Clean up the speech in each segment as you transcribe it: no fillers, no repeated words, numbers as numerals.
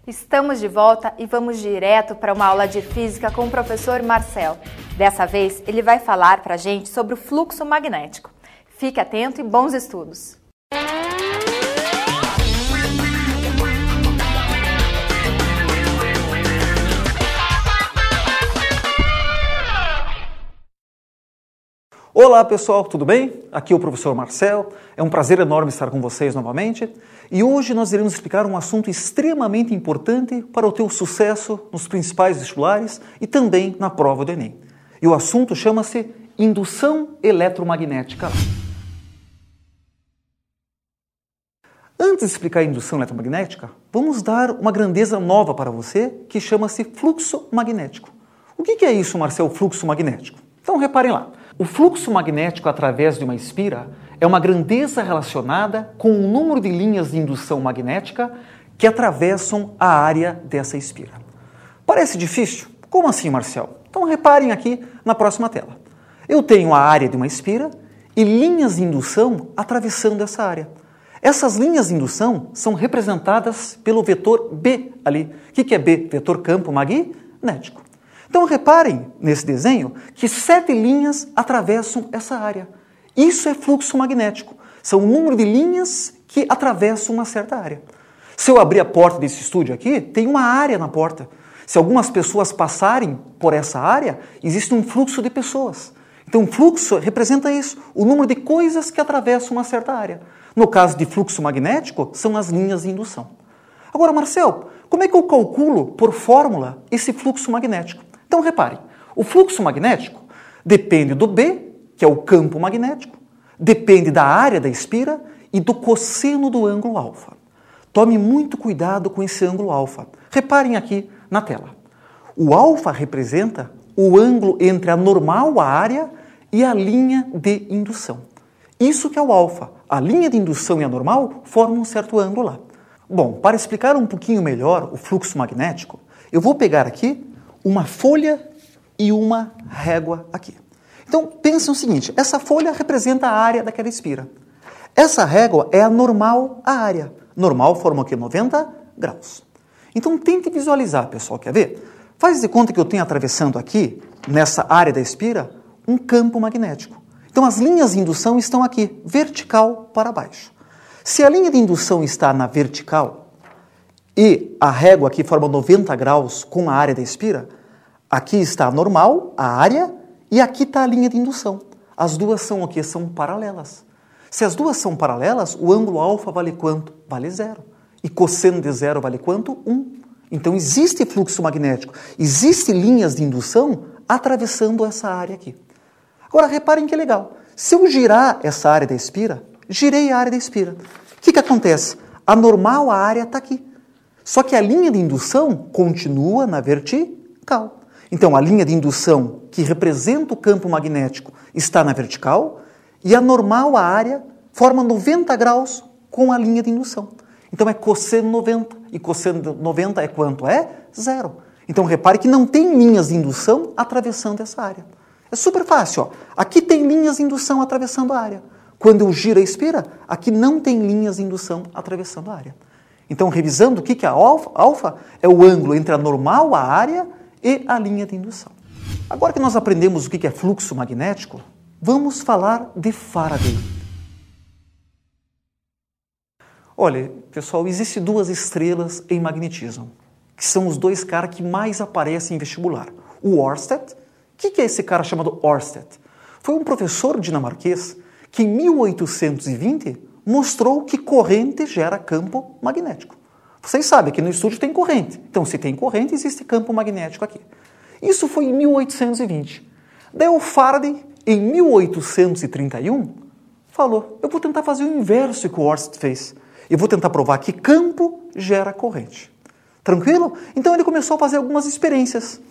Estamos de volta e vamos direto para uma aula de física com o professor Marcel. Dessa vez, ele vai falar para a gente sobre o fluxo magnético. Fique atento e bons estudos! Olá pessoal, tudo bem? Aqui é o professor Marcel, é um prazer enorme estar com vocês novamente e hoje nós iremos explicar um assunto extremamente importante para o teu sucesso nos principais vestibulares e também na prova do Enem. E o assunto chama-se indução eletromagnética. Antes de explicar a indução eletromagnética, vamos dar uma grandeza nova para você que chama-se fluxo magnético. O que é isso, Marcel, fluxo magnético? Então reparem lá. O fluxo magnético através de uma espira é uma grandeza relacionada com o número de linhas de indução magnética que atravessam a área dessa espira. Parece difícil? Como assim, Marcel? Então reparem aqui na próxima tela. Eu tenho a área de uma espira e linhas de indução atravessando essa área. Essas linhas de indução são representadas pelo vetor B ali. O que é B? Vetor campo magnético. Então reparem nesse desenho que 7 linhas atravessam essa área. Isso é fluxo magnético. São o número de linhas que atravessam uma certa área. Se eu abrir a porta desse estúdio aqui, tem uma área na porta. Se algumas pessoas passarem por essa área, existe um fluxo de pessoas. Então o fluxo representa isso, o número de coisas que atravessam uma certa área. No caso de fluxo magnético, são as linhas de indução. Agora, Marcel, como é que eu calculo por fórmula esse fluxo magnético? Então, reparem, o fluxo magnético depende do B, que é o campo magnético, depende da área da espira e do cosseno do ângulo alfa. Tome muito cuidado com esse ângulo alfa. Reparem aqui na tela. O alfa representa o ângulo entre a normal, a área, e a linha de indução. Isso que é o alfa. A linha de indução e a normal formam um certo ângulo lá. Bom, para explicar um pouquinho melhor o fluxo magnético, eu vou pegar aqui uma folha e uma régua aqui. Então, pensem o seguinte, essa folha representa a área daquela espira. Essa régua é a normal, a área. Normal forma o quê? 90 graus. Então, tente visualizar, pessoal, quer ver? Faz de conta que eu tenho atravessando aqui, nessa área da espira, um campo magnético. Então, as linhas de indução estão aqui, vertical para baixo. Se a linha de indução está na vertical, e a régua aqui forma 90 graus com a área da espira, aqui está a normal, a área, e aqui está a linha de indução. As duas são o quê? São paralelas. Se as duas são paralelas, o ângulo alfa vale quanto? Vale 0. E cosseno de 0 vale quanto? 1. Então existe fluxo magnético, existem linhas de indução atravessando essa área aqui. Agora reparem que legal. Se eu girar essa área da espira, girei a área da espira. O que acontece? A normal, a área está aqui. Só que a linha de indução continua na vertical. Então, a linha de indução que representa o campo magnético está na vertical e a normal, a área, forma 90 graus com a linha de indução. Então, é cosseno 90. E cosseno 90 é quanto? É 0. Então, repare que não tem linhas de indução atravessando essa área. É super fácil. Ó. Aqui tem linhas de indução atravessando a área. Quando eu giro a espira, aqui não tem linhas de indução atravessando a área. Então, revisando, o que é a alfa? Alfa é o ângulo entre a normal, a área, e a linha de indução. Agora que nós aprendemos o que é fluxo magnético, vamos falar de Faraday. Olha, pessoal, existem 2 estrelas em magnetismo, que são os 2 caras que mais aparecem em vestibular. O Ørsted. O que é esse cara chamado Ørsted? Foi um professor dinamarquês que, em 1820, mostrou que corrente gera campo magnético. Vocês sabem que no estúdio tem corrente. Então, se tem corrente, existe campo magnético aqui. Isso foi em 1820. Daí o Faraday, em 1831, falou, eu vou tentar fazer o inverso que o Ørsted fez. Eu vou tentar provar que campo gera corrente. Tranquilo? Então ele começou a fazer algumas experiências.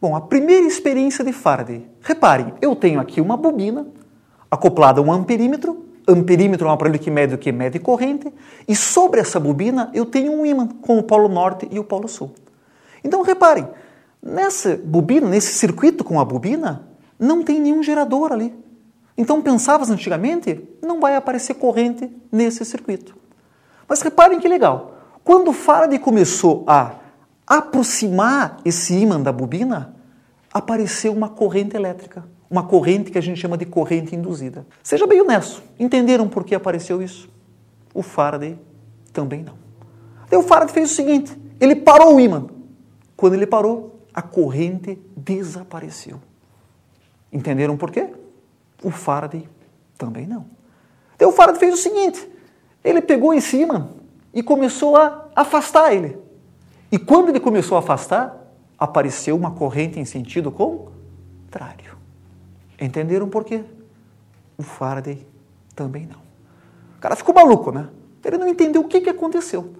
Bom, a primeira experiência de Faraday. Reparem, eu tenho aqui uma bobina acoplada a um amperímetro. Amperímetro é um aparelho que mede o que? Mede corrente. E sobre essa bobina eu tenho um ímã com o polo norte e o polo sul. Então reparem, nessa bobina, nesse circuito com a bobina, não tem nenhum gerador ali. Então pensavas antigamente, não vai aparecer corrente nesse circuito. Mas reparem que legal. Quando Faraday começou a aproximar esse ímã da bobina, apareceu uma corrente elétrica. Uma corrente que a gente chama de corrente induzida. Seja bem honesto, entenderam por que apareceu isso? O Faraday também não. Daí o Faraday fez o seguinte, ele parou o ímã. Quando ele parou, a corrente desapareceu. Entenderam por quê? O Faraday também não. Daí o Faraday fez o seguinte, ele pegou esse ímã e começou a afastar ele. E quando ele começou a afastar, apareceu uma corrente em sentido contrário. Entenderam por quê? O Faraday também não. O cara ficou maluco, né? Ele não entendeu o que aconteceu.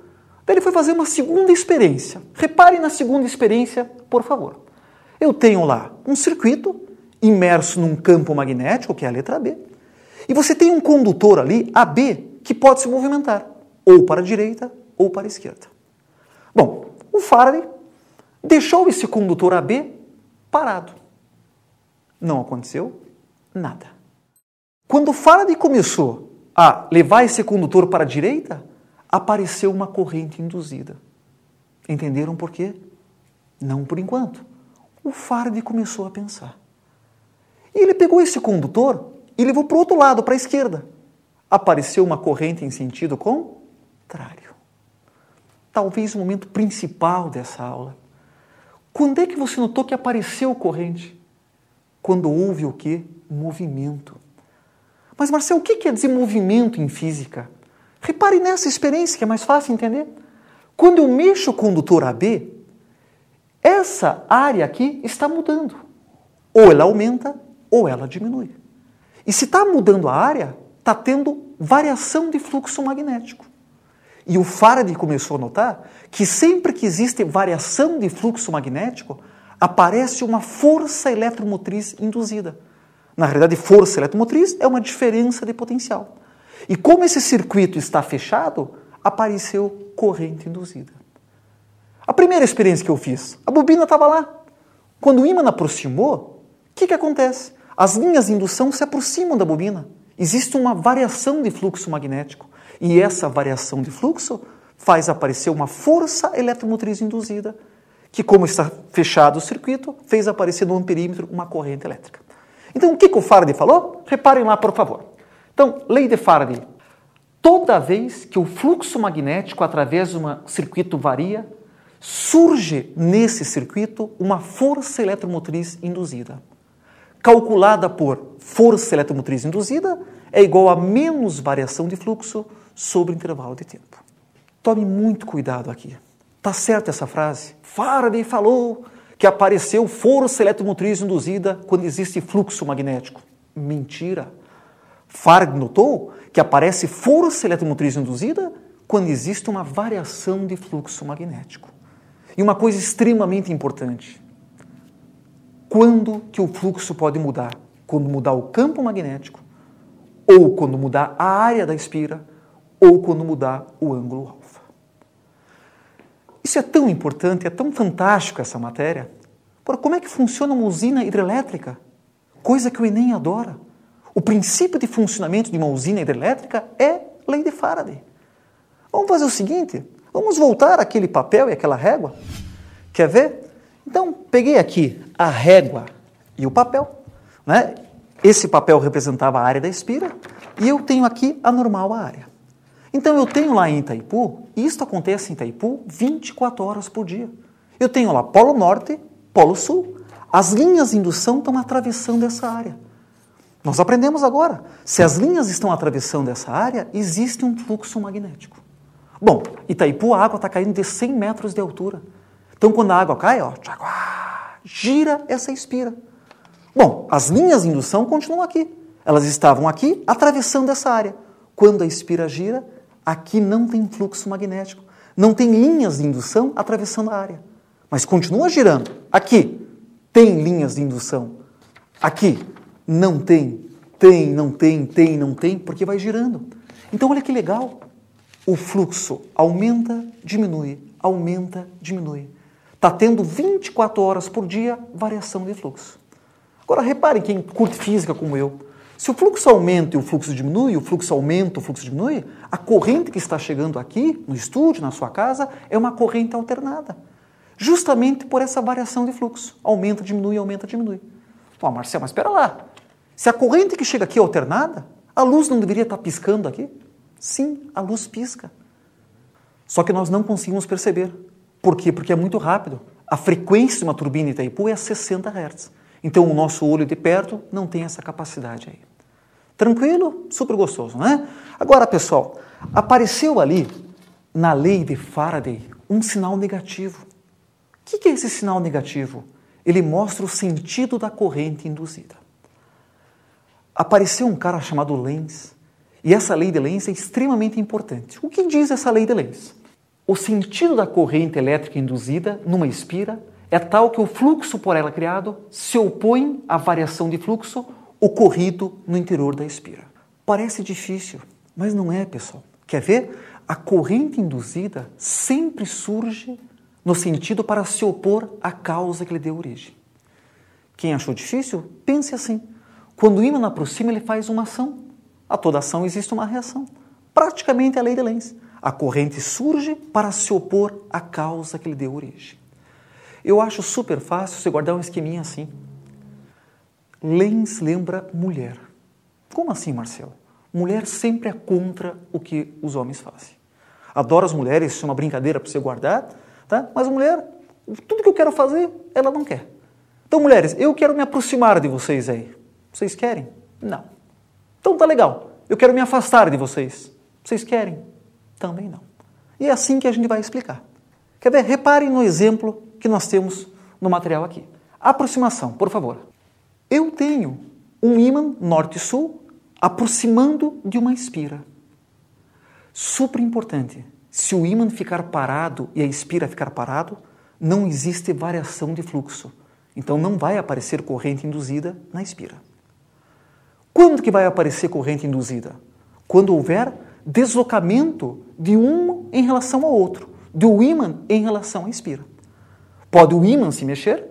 Daí ele foi fazer uma segunda experiência. Reparem na segunda experiência, por favor. Eu tenho lá um circuito imerso num campo magnético, que é a letra B, e você tem um condutor ali, AB, que pode se movimentar, ou para a direita ou para a esquerda. Bom, o Faraday deixou esse condutor AB parado. Não aconteceu nada. Quando o Faraday começou a levar esse condutor para a direita, apareceu uma corrente induzida. Entenderam por quê? Não por enquanto. O Faraday começou a pensar. E ele pegou esse condutor e levou para o outro lado, para a esquerda. Apareceu uma corrente em sentido contrário. Talvez o momento principal dessa aula. Quando é que você notou que apareceu corrente? Quando houve o quê? Movimento. Mas, Marcelo, o que quer dizer movimento em física? Repare nessa experiência que é mais fácil entender. Quando eu mexo o condutor AB, essa área aqui está mudando. Ou ela aumenta, ou ela diminui. E se está mudando a área, está tendo variação de fluxo magnético. E o Faraday começou a notar que sempre que existe variação de fluxo magnético, aparece uma força eletromotriz induzida. Na realidade, força eletromotriz é uma diferença de potencial. E como esse circuito está fechado, apareceu corrente induzida. A primeira experiência que eu fiz, a bobina estava lá. Quando o ímã aproximou, o que acontece? As linhas de indução se aproximam da bobina. Existe uma variação de fluxo magnético. E essa variação de fluxo faz aparecer uma força eletromotriz induzida, que, como está fechado o circuito, fez aparecer no amperímetro uma corrente elétrica. Então, o que o Faraday falou? Reparem lá, por favor. Então, lei de Faraday. Toda vez que o fluxo magnético através de um circuito varia, surge nesse circuito uma força eletromotriz induzida. Calculada por força eletromotriz induzida é igual a menos variação de fluxo sobre o intervalo de tempo. Tome muito cuidado aqui. Está certa essa frase? Faraday falou que apareceu força eletromotriz induzida quando existe fluxo magnético. Mentira. Faraday notou que aparece força eletromotriz induzida quando existe uma variação de fluxo magnético. E uma coisa extremamente importante. Quando que o fluxo pode mudar? Quando mudar o campo magnético, ou quando mudar a área da espira, ou quando mudar o ângulo alfa. Isso é tão importante, é tão fantástico essa matéria. Por como é que funciona uma usina hidrelétrica? Coisa que o Enem adora. O princípio de funcionamento de uma usina hidrelétrica é lei de Faraday. Vamos fazer o seguinte, vamos voltar àquele papel e aquela régua. Quer ver? Então, peguei aqui a régua e o papel, né? Esse papel representava a área da espira e eu tenho aqui a normal, a área. Então, eu tenho lá em Itaipu, e isto acontece em Itaipu 24 horas por dia. Eu tenho lá Polo Norte, Polo Sul, as linhas de indução estão atravessando essa área. Nós aprendemos agora, se as linhas estão atravessando essa área, existe um fluxo magnético. Bom, Itaipu, a água está caindo de 100 metros de altura. Então, quando a água cai, ó, gira essa espira. Bom, as linhas de indução continuam aqui. Elas estavam aqui, atravessando essa área. Quando a espira gira, aqui não tem fluxo magnético. Não tem linhas de indução atravessando a área. Mas continua girando. Aqui, tem linhas de indução. Aqui, não tem. Tem, não tem, tem, não tem, porque vai girando. Então, olha que legal. O fluxo aumenta, diminui, aumenta, diminui. Está tendo 24 horas por dia variação de fluxo. Agora, reparem, quem curte física como eu, se o fluxo aumenta e o fluxo diminui, o fluxo aumenta, o fluxo diminui, a corrente que está chegando aqui, no estúdio, na sua casa, é uma corrente alternada. justamente por essa variação de fluxo. Aumenta, diminui, aumenta, diminui. Ó, Marcel, mas espera lá. Se a corrente que chega aqui é alternada, a luz não deveria estar piscando aqui? Sim, a luz pisca. Só que nós não conseguimos perceber. Por quê? Porque é muito rápido. A frequência de uma turbina Itaipu é 60 Hz. Então o nosso olho de perto não tem essa capacidade aí. Tranquilo? Super gostoso, né? Agora, pessoal, apareceu ali, na lei de Faraday, um sinal negativo. O que é esse sinal negativo? Ele mostra o sentido da corrente induzida. Apareceu um cara chamado Lenz, e essa lei de Lenz é extremamente importante. O que diz essa lei de Lenz? O sentido da corrente elétrica induzida numa espira é tal que o fluxo por ela criado se opõe à variação de fluxo ocorrido no interior da espira. Parece difícil, mas não é, pessoal. Quer ver? A corrente induzida sempre surge no sentido para se opor à causa que lhe deu origem. Quem achou difícil, pense assim. Quando o ímã aproxima, ele faz uma ação. A toda ação existe uma reação. Praticamente a lei de Lenz. A corrente surge para se opor à causa que lhe deu origem. Eu acho super fácil você guardar um esqueminha assim. Lenz lembra mulher. Como assim, Marcel? Mulher sempre é contra o que os homens fazem. Adoro as mulheres, isso é uma brincadeira para você guardar, tá? Mas a mulher, tudo que eu quero fazer, ela não quer. Então, mulheres, eu quero me aproximar de vocês aí. Vocês querem? Não. Então tá legal. Eu quero me afastar de vocês. Vocês querem? Também não. E é assim que a gente vai explicar. Quer ver? Reparem no exemplo que nós temos no material aqui. Aproximação, por favor. Eu tenho um ímã norte-sul aproximando de uma espira. Super importante. Se o ímã ficar parado e a espira ficar parado, não existe variação de fluxo. Então não vai aparecer corrente induzida na espira. Quando que vai aparecer corrente induzida? Quando houver deslocamento de um em relação ao outro, do ímã em relação à espira. Pode o ímã se mexer,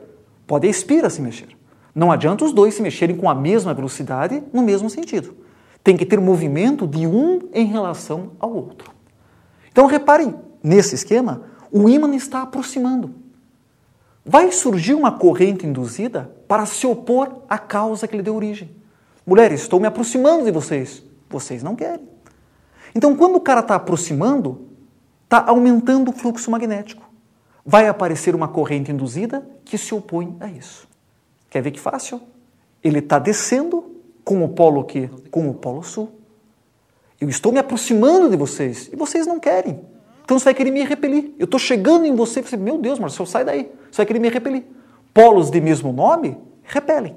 pode a espira se mexer. Não adianta os dois se mexerem com a mesma velocidade no mesmo sentido. Tem que ter movimento de um em relação ao outro. Então reparem, nesse esquema, o ímã está aproximando. Vai surgir uma corrente induzida para se opor à causa que lhe deu origem. Mulheres, estou me aproximando de vocês. Vocês não querem. Então, quando o cara está aproximando, está aumentando o fluxo magnético. Vai aparecer uma corrente induzida que se opõe a isso. Quer ver que fácil? Ele está descendo com o polo quê? Com o polo sul. Eu estou me aproximando de vocês e vocês não querem. Então você vai querer me repelir. Eu estou chegando em você e você, meu Deus, Marcelo, sai daí. Você vai querer me repelir. Polos de mesmo nome repelem.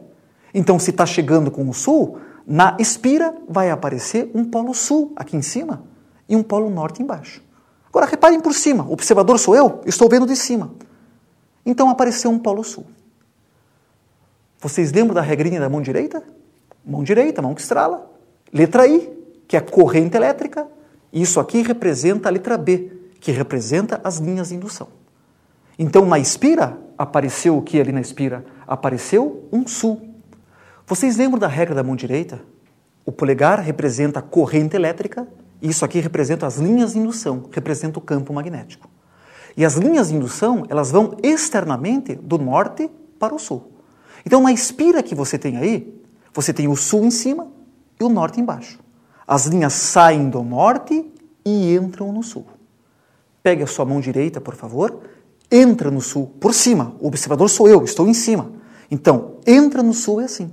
Então, se está chegando com o sul, na espira vai aparecer um polo sul aqui em cima e um polo norte embaixo. Agora, reparem por cima. O observador sou eu estou vendo de cima. Então, apareceu um polo sul. Vocês lembram da regrinha da mão direita? Mão direita, mão que estrala. Letra I, que é a corrente elétrica. Isso aqui representa a letra B, que representa as linhas de indução. Então, na espira, apareceu o que ali na espira? Apareceu um sul. Vocês lembram da regra da mão direita? O polegar representa a corrente elétrica e isso aqui representa as linhas de indução, representa o campo magnético. E as linhas de indução, elas vão externamente do norte para o sul. Então, na espira que você tem aí, você tem o sul em cima e o norte embaixo. As linhas saem do norte e entram no sul. Pegue a sua mão direita, por favor, entra no sul, por cima. O observador sou eu, estou em cima. Então, entra no sul é assim.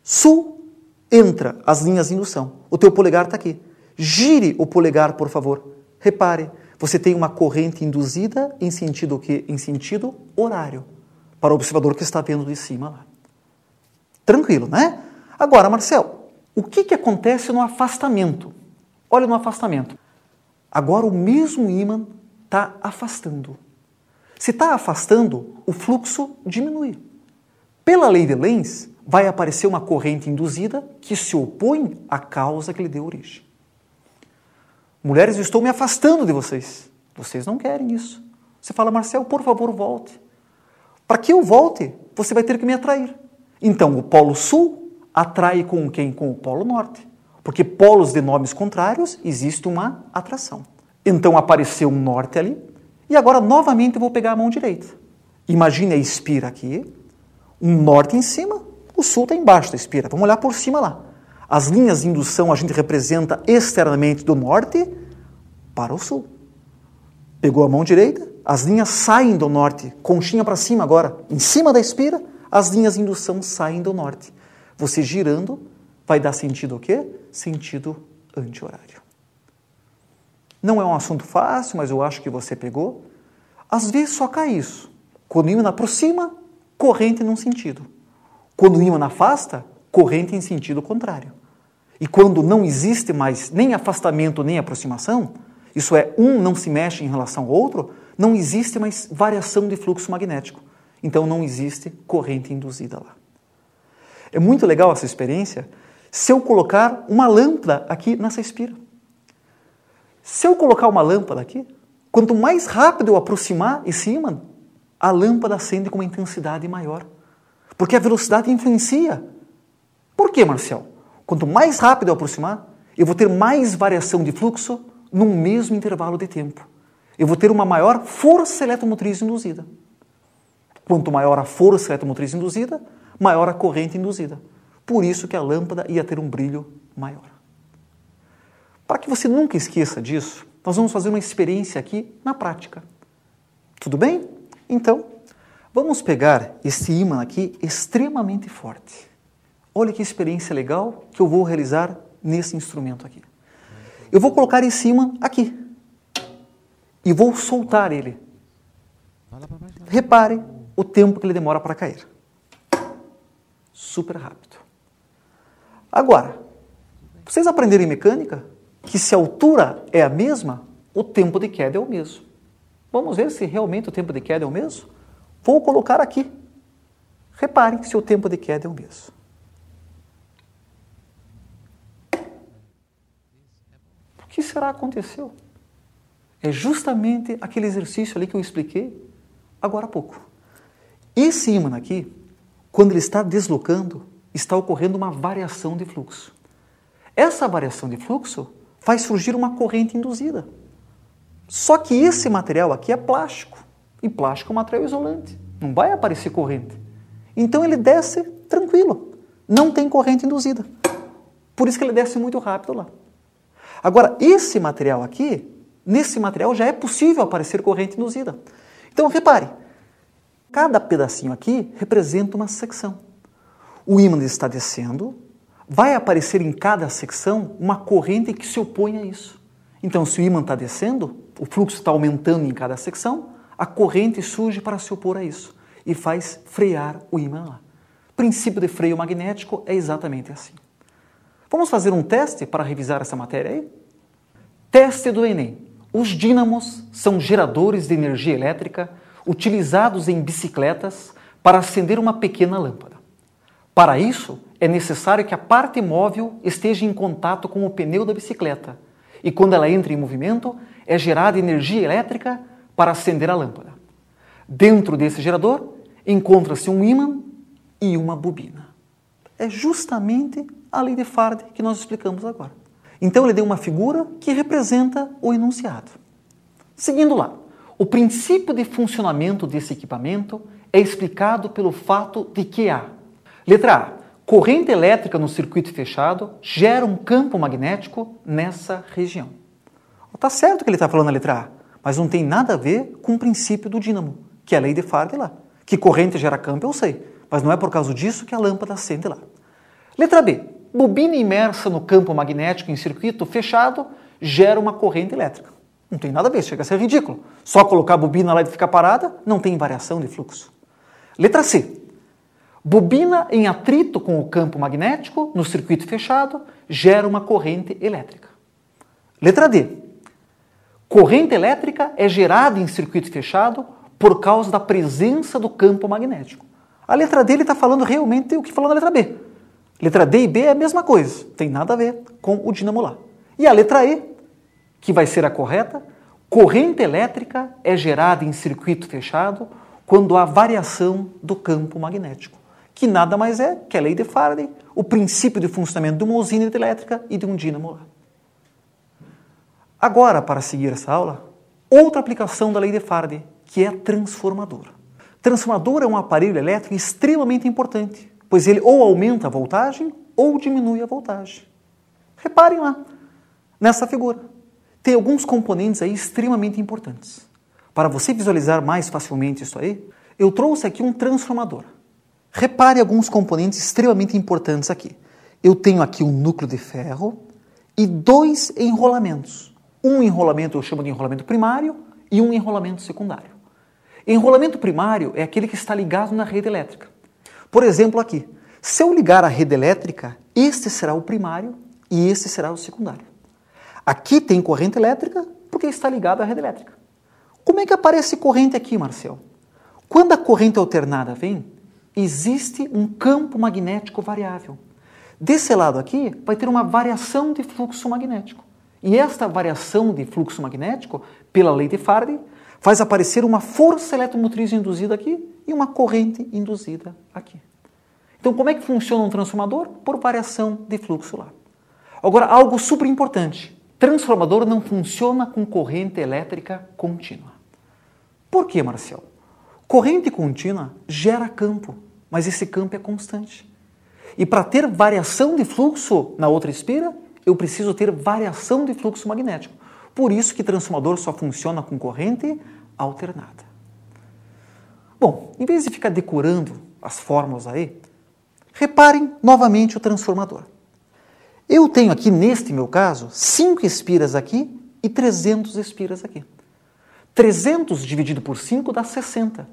Sul, entra as linhas de indução. O teu polegar está aqui. Gire o polegar, por favor. Repare, você tem uma corrente induzida em sentido o quê? Em sentido horário, para o observador que está vendo de cima lá. Tranquilo, né? Agora, Marcel, o que acontece no afastamento? Olha no afastamento. Agora o mesmo ímã está afastando. Se está afastando, o fluxo diminui. Pela lei de Lenz, vai aparecer uma corrente induzida que se opõe à causa que lhe deu origem. Mulheres, eu estou me afastando de vocês. Vocês não querem isso. Você fala, Marcel, por favor, volte. Para que eu volte, você vai ter que me atrair. Então, o polo sul atrai com quem? Com o polo norte. Porque polos de nomes contrários, existe uma atração. Então, apareceu um norte ali. E agora, novamente, eu vou pegar a mão direita. Imagine a espira aqui, um norte em cima, o sul está embaixo da espira. Vamos olhar por cima lá. As linhas de indução a gente representa externamente do norte para o sul. Pegou a mão direita, as linhas saem do norte, conchinha para cima agora, em cima da espira, as linhas de indução saem do norte. Você girando, vai dar sentido o quê? Sentido anti-horário. Não é um assunto fácil, mas eu acho que você pegou. Às vezes só cai isso. Quando o ímã aproxima, corrente num sentido. Quando o ímã afasta, corrente em sentido contrário. E quando não existe mais nem afastamento nem aproximação, isso é, um não se mexe em relação ao outro, não existe mais variação de fluxo magnético. Então não existe corrente induzida lá. É muito legal essa experiência se eu colocar uma lâmpada aqui nessa espira. Se eu colocar uma lâmpada aqui, quanto mais rápido eu aproximar esse ímã, a lâmpada acende com uma intensidade maior. Porque a velocidade influencia. Por quê, Marcel? Quanto mais rápido eu aproximar, eu vou ter mais variação de fluxo num mesmo intervalo de tempo. Eu vou ter uma maior força eletromotriz induzida. Quanto maior a força eletromotriz induzida, maior a corrente induzida. Por isso que a lâmpada ia ter um brilho maior. Para que você nunca esqueça disso, nós vamos fazer uma experiência aqui na prática. Tudo bem? Então, vamos pegar esse ímã aqui extremamente forte. Olha que experiência legal que eu vou realizar nesse instrumento aqui. Eu vou colocar esse ímã aqui e vou soltar ele. Repare o tempo que ele demora para cair. Super rápido. Agora, vocês aprenderam em mecânica que se a altura é a mesma, o tempo de queda é o mesmo. Vamos ver se realmente o tempo de queda é o mesmo? Vou colocar aqui. Reparem se o tempo de queda é o mesmo. O que será que aconteceu? É justamente aquele exercício ali que eu expliquei agora há pouco. Esse ímã aqui, quando ele está deslocando, está ocorrendo uma variação de fluxo. Essa variação de fluxo faz surgir uma corrente induzida. Só que esse material aqui é plástico. E plástico é um material isolante. Não vai aparecer corrente. Então ele desce tranquilo. Não tem corrente induzida. Por isso que ele desce muito rápido lá. Agora, esse material aqui, nesse material já é possível aparecer corrente induzida. Então, repare, cada pedacinho aqui representa uma secção. O ímã está descendo, vai aparecer em cada secção uma corrente que se opõe a isso. Então, se o ímã está descendo, o fluxo está aumentando em cada secção, a corrente surge para se opor a isso e faz frear o ímã lá. O princípio de freio magnético é exatamente assim. Vamos fazer um teste para revisar essa matéria aí? Teste do Enem. Os dínamos são geradores de energia elétrica utilizados em bicicletas para acender uma pequena lâmpada. Para isso, é necessário que a parte móvel esteja em contato com o pneu da bicicleta e quando ela entra em movimento, é gerada energia elétrica para acender a lâmpada. Dentro desse gerador, encontra-se um ímã e uma bobina. É justamente a lei de Faraday que nós explicamos agora. Então ele deu uma figura que representa o enunciado. Seguindo lá, o princípio de funcionamento desse equipamento é explicado pelo fato de que a letra A, corrente elétrica no circuito fechado gera um campo magnético nessa região. Está certo que ele está falando a letra A, mas não tem nada a ver com o princípio do dínamo, que é a lei de Faraday lá. Que corrente gera campo eu sei, mas não é por causa disso que a lâmpada acende lá. Letra B, bobina imersa no campo magnético em circuito fechado gera uma corrente elétrica. Não tem nada a ver, chega a ser ridículo. Só colocar a bobina lá e ficar parada, não tem variação de fluxo. Letra C, bobina em atrito com o campo magnético no circuito fechado gera uma corrente elétrica. Letra D, corrente elétrica é gerada em circuito fechado por causa da presença do campo magnético. A letra D está falando realmente o que falou na letra B. Letra D e B é a mesma coisa, tem nada a ver com o dínamo lá. E a letra E, que vai ser a correta, corrente elétrica é gerada em circuito fechado quando há variação do campo magnético, que nada mais é que a lei de Faraday, o princípio de funcionamento de uma usina elétrica e de um dínamo lá. Agora, para seguir essa aula, outra aplicação da lei de Faraday, que é transformador. Transformador é um aparelho elétrico extremamente importante, pois ele ou aumenta a voltagem ou diminui a voltagem. Reparem lá, nessa figura. Tem alguns componentes aí extremamente importantes. Para você visualizar mais facilmente isso aí, eu trouxe aqui um transformador. Repare alguns componentes extremamente importantes aqui. Eu tenho aqui um núcleo de ferro e 2 enrolamentos. Um enrolamento eu chamo de enrolamento primário e um enrolamento secundário. Enrolamento primário é aquele que está ligado na rede elétrica. Por exemplo, aqui, se eu ligar a rede elétrica, este será o primário e este será o secundário. Aqui tem corrente elétrica porque está ligado à rede elétrica. Como é que aparece corrente aqui, Marcel? Quando a corrente alternada vem, existe um campo magnético variável. Desse lado aqui, vai ter uma variação de fluxo magnético. E esta variação de fluxo magnético, pela lei de Faraday, faz aparecer uma força eletromotriz induzida aqui e uma corrente induzida aqui. Então, como é que funciona um transformador? Por variação de fluxo lá. Agora, algo super importante. Transformador não funciona com corrente elétrica contínua. Por quê, Marcel? Corrente contínua gera campo, mas esse campo é constante. E para ter variação de fluxo na outra espira, eu preciso ter variação de fluxo magnético. Por isso que transformador só funciona com corrente alternada. Bom, em vez de ficar decorando as fórmulas aí, reparem novamente o transformador. Eu tenho aqui, neste meu caso, 5 espiras aqui e 300 espiras aqui. 300 dividido por 5 dá 60.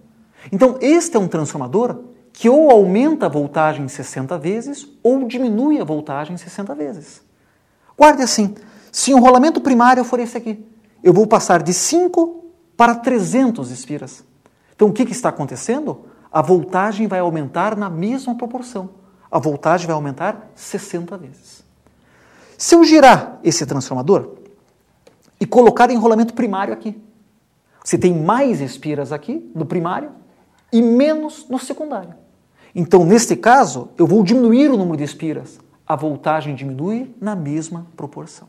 Então, este é um transformador que ou aumenta a voltagem 60 vezes ou diminui a voltagem 60 vezes. Guarde assim, se o enrolamento primário for esse aqui, eu vou passar de 5 para 300 espiras. Então, o que está acontecendo? A voltagem vai aumentar na mesma proporção. A voltagem vai aumentar 60 vezes. Se eu girar esse transformador e colocar enrolamento primário aqui, você tem mais espiras aqui no primário e menos no secundário. Então, neste caso, eu vou diminuir o número de espiras. A voltagem diminui na mesma proporção.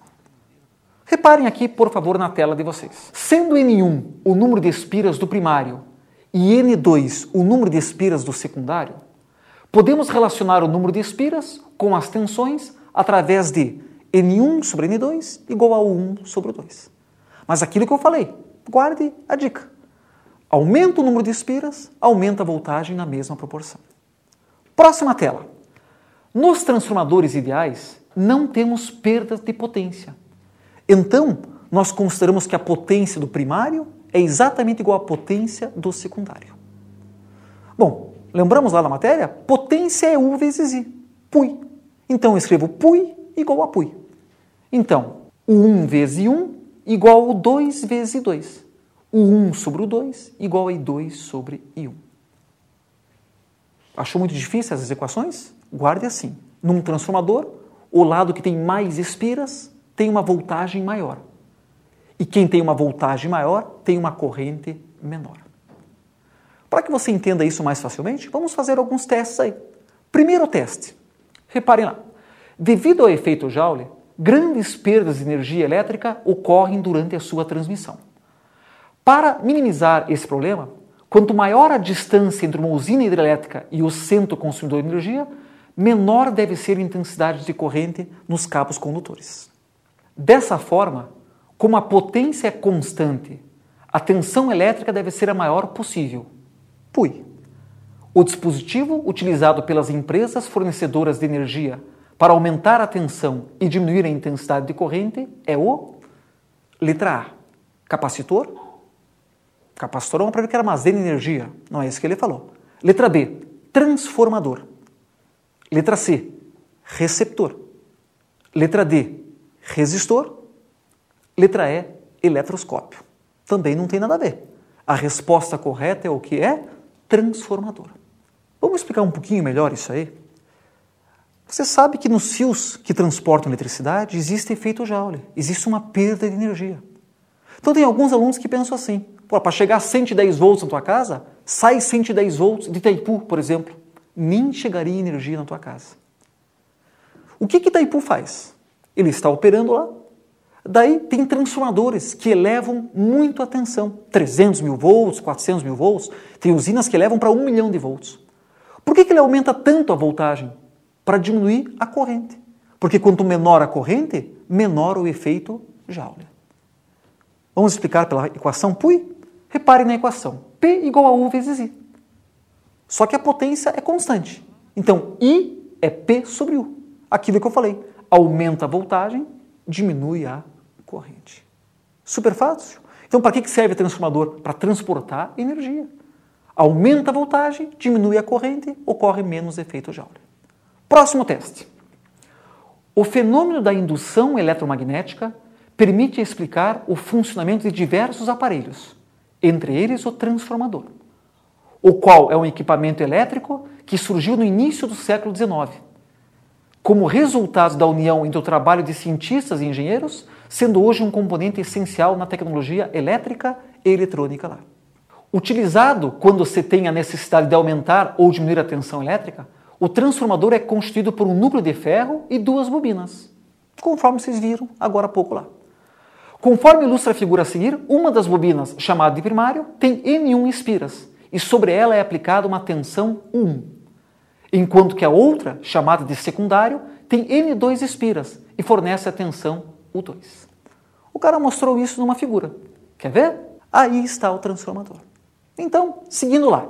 Reparem aqui, por favor, na tela de vocês. Sendo N1 o número de espiras do primário e N2 o número de espiras do secundário, podemos relacionar o número de espiras com as tensões através de N1 sobre N2 igual a 1 sobre o 2. Mas aquilo que eu falei, guarde a dica. Aumenta o número de espiras, aumenta a voltagem na mesma proporção. Próxima tela. Nos transformadores ideais, não temos perda de potência. Então, nós consideramos que a potência do primário é exatamente igual à potência do secundário. Bom, lembramos lá na matéria? Potência é U vezes I, π. Então, eu escrevo π igual a π. Então, o 1 vezes I1 igual ao 2 vezes I2. O 1 sobre o 2 igual a I2 sobre I1. Achou muito difícil essas equações? Guarde assim. Num transformador, o lado que tem mais espiras tem uma voltagem maior. E quem tem uma voltagem maior tem uma corrente menor. Para que você entenda isso mais facilmente, vamos fazer alguns testes aí. Primeiro teste. Reparem lá. Devido ao efeito Joule, grandes perdas de energia elétrica ocorrem durante a sua transmissão. Para minimizar esse problema, quanto maior a distância entre uma usina hidrelétrica e o centro consumidor de energia, menor deve ser a intensidade de corrente nos cabos condutores. Dessa forma, como a potência é constante, a tensão elétrica deve ser a maior possível. π. O dispositivo utilizado pelas empresas fornecedoras de energia para aumentar a tensão e diminuir a intensidade de corrente é o letra A, capacitor. Capacitor é um aparelho que armazena energia, não é isso que ele falou. Letra B, transformador. Letra C, receptor. Letra D, resistor. Letra E, eletroscópio. Também não tem nada a ver. A resposta correta é o que é? Transformador. Vamos explicar um pouquinho melhor isso aí? Você sabe que nos fios que transportam eletricidade existe efeito Joule, existe uma perda de energia. Então tem alguns alunos que pensam assim, para chegar a 110 volts na tua casa, sai 110 volts de Itaipu, por exemplo. Nem chegaria energia na tua casa. O que Itaipu faz? Ele está operando lá, Daí tem transformadores que elevam muito a tensão, 300 mil volts, 400 mil volts, tem usinas que elevam para 1 milhão de volts. Por que ele aumenta tanto a voltagem? Para diminuir a corrente. Porque quanto menor a corrente, menor o efeito Joule. Vamos explicar pela equação PUI? Repare na equação. P igual a U vezes I. Só que a potência é constante. Então, I é P sobre U. Aquilo que eu falei. Aumenta a voltagem, diminui a corrente. Super fácil? Então, para que serve o transformador? Para transportar energia. Aumenta a voltagem, diminui a corrente, ocorre menos efeito Joule. Próximo teste. O fenômeno da indução eletromagnética permite explicar o funcionamento de diversos aparelhos, entre eles o transformador, o qual é um equipamento elétrico que surgiu no início do século XIX, como resultado da união entre o trabalho de cientistas e engenheiros, sendo hoje um componente essencial na tecnologia elétrica e eletrônica lá. Utilizado quando se tem a necessidade de aumentar ou diminuir a tensão elétrica, o transformador é constituído por um núcleo de ferro e 2 bobinas, conforme vocês viram agora há pouco lá. Conforme ilustra a figura a seguir, uma das bobinas, chamada de primário, tem N1 espiras e sobre ela é aplicada uma tensão 1, enquanto que a outra, chamada de secundário, tem N2 espiras e fornece a tensão U2. O cara mostrou isso numa figura. Quer ver? Aí está o transformador. Então, seguindo lá.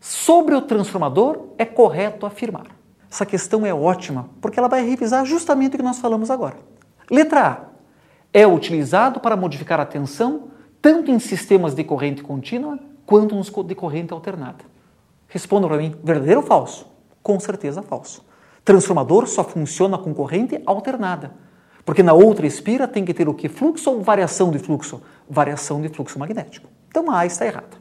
Sobre o transformador, é correto afirmar. Essa questão é ótima, porque ela vai revisar justamente o que nós falamos agora. Letra A. É utilizado para modificar a tensão tanto em sistemas de corrente contínua quanto nos de corrente alternada. Respondam para mim, verdadeiro ou falso? Com certeza falso. Transformador só funciona com corrente alternada, porque na outra espira tem que ter o que? Fluxo ou variação de fluxo? Variação de fluxo magnético. Então a A está errada.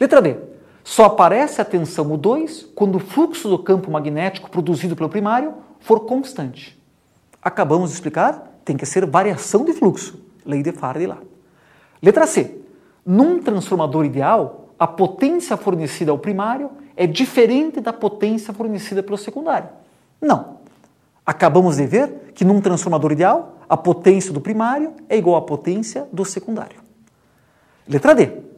Letra B. Só aparece a tensão U2 quando o fluxo do campo magnético produzido pelo primário for constante. Acabamos de explicar, tem que ser variação de fluxo, lei de Faraday lá. Letra C. Num transformador ideal, a potência fornecida ao primário é diferente da potência fornecida pelo secundário. Não. Acabamos de ver que num transformador ideal, a potência do primário é igual à potência do secundário. Letra D.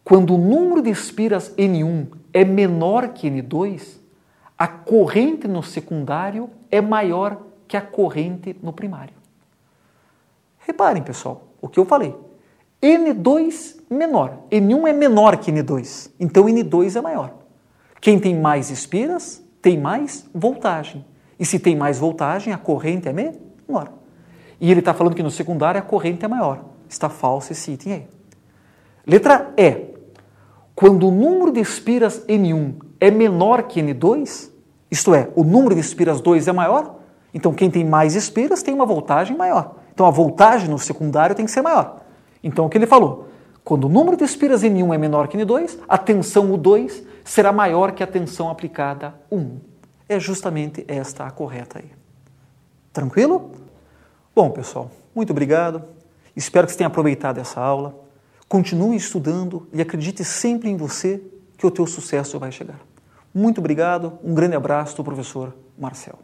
Quando o número de espiras N1 é menor que N2, a corrente no secundário é maior que a corrente no primário. Reparem, pessoal, o que eu falei. N2 menor. N1 é menor que N2, então N2 é maior. Quem tem mais espiras tem mais voltagem. E se tem mais voltagem, a corrente é menor. E ele está falando que no secundário a corrente é maior. Está falso esse item aí. Letra E. Quando o número de espiras N1 é menor que N2, isto é, o número de espiras 2 é maior, então quem tem mais espiras tem uma voltagem maior. Então a voltagem no secundário tem que ser maior. Então o que ele falou? Quando o número de espiras N1 é menor que N2, a tensão U2 será maior que a tensão aplicada U1. É justamente esta a correta aí. Tranquilo? Bom, pessoal, muito obrigado. Espero que você tenha aproveitado essa aula. Continue estudando e acredite sempre em você que o teu sucesso vai chegar. Muito obrigado, um grande abraço do professor Marcel.